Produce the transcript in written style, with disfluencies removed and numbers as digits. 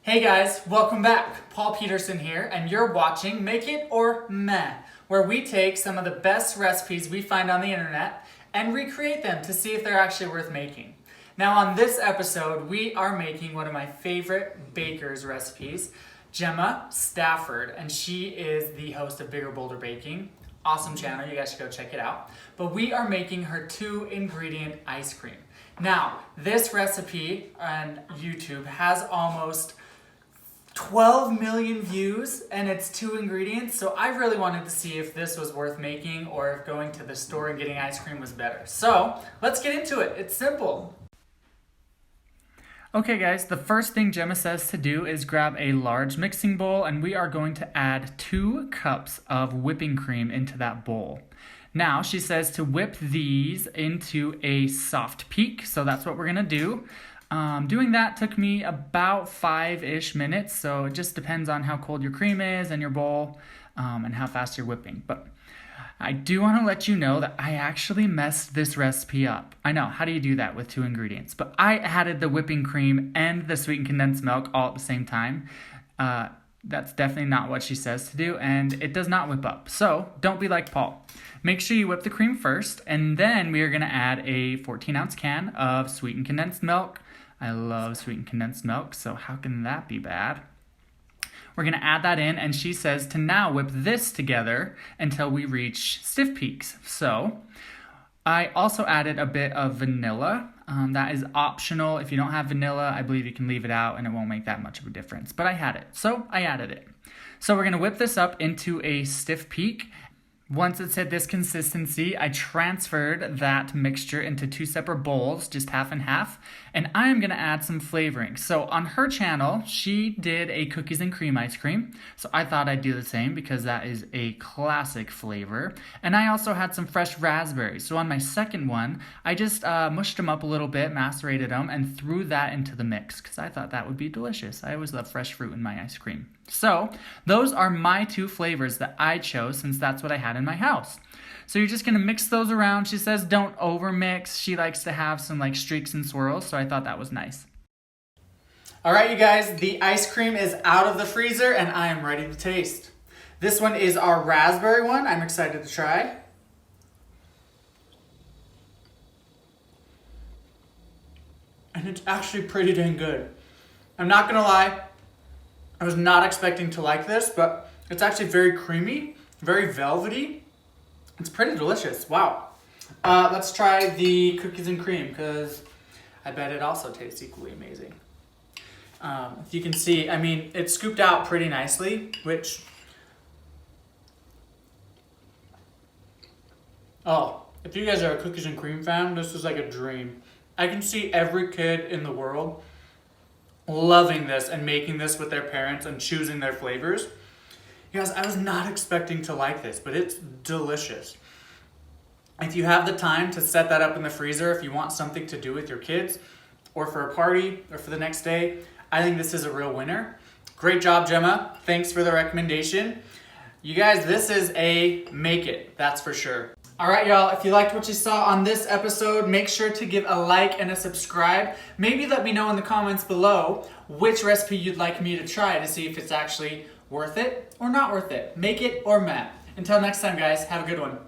Hey guys, welcome back. Paul Peterson here, and you're watching Make It or Meh, where we take some of the best recipes we find on the internet and recreate them to see if they're actually worth making. Now on this episode, we are making one of my favorite baker's recipes, Gemma Stafford, and she is the host of Bigger Bolder Baking. Awesome channel, you guys should go check it out. But we are making her 2-ingredient ice cream. Now, this recipe on YouTube has almost 12 million views and it's 2 ingredients, so I really wanted to see if this was worth making or if going to the store and getting ice cream was better. So let's get into it. It's simple. Okay guys, the first thing Gemma says to do is grab a large mixing bowl, and we are going to add 2 cups of whipping cream into that bowl. Now she says to whip these into a soft peak, so that's what we're gonna do. Doing that took me about 5-ish minutes, so it just depends on how cold your cream is and your bowl and how fast you're whipping. But I do want to let you know that I actually messed this recipe up. I know, how do you do that with 2 ingredients? But I added the whipping cream and the sweetened condensed milk all at the same time. That's definitely not what she says to do, and it does not whip up. So don't be like Paul. Make sure you whip the cream first, and then we are going to add a 14-ounce can of sweetened condensed milk. I love sweetened condensed milk, so how can that be bad? We're going to add that in, and she says to now whip this together until we reach stiff peaks. So I also added a bit of vanilla. That is optional. If you don't have vanilla, I believe you can leave it out and it won't make that much of a difference. But I had it, so I added it. So we're going to whip this up into a stiff peak. Once it's at this consistency, I transferred that mixture into 2 separate bowls, just half and half, and I'm going to add some flavoring. So on her channel, she did a cookies and cream ice cream, so I thought I'd do the same because that is a classic flavor. And I also had some fresh raspberries. So on my second one, I just mushed them up a little bit, macerated them, and threw that into the mix because I thought that would be delicious. I always love fresh fruit in my ice cream. So those are my 2 flavors that I chose since that's what I had in my house. So you're just going to mix those around. She says don't over mix. She likes to have some like streaks and swirls, so I thought that was nice. All right, you guys, the ice cream is out of the freezer and I am ready to taste. This one is our raspberry one. I'm excited to try. And it's actually pretty dang good. I'm not going to lie. I was not expecting to like this, but it's actually very creamy, very velvety. It's pretty delicious. Wow. Let's try the cookies and cream because I bet it also tastes equally amazing. If you can see, I mean, it's scooped out pretty nicely, which... Oh, if you guys are a cookies and cream fan, this is like a dream. I can see every kid in the world loving this and making this with their parents and choosing their flavors. You guys, I was not expecting to like this, but it's delicious. If you have the time to set that up in the freezer, if you want something to do with your kids or for a party or for the next day, I think this is a real winner. Great job, Gemma. Thanks for the recommendation. You guys, this is a make it, that's for sure. All right, y'all, if you liked what you saw on this episode, make sure to give a like and a subscribe. Maybe let me know in the comments below which recipe you'd like me to try to see if it's actually worth it or not worth it. Make it or meh. Until next time, guys, have a good one.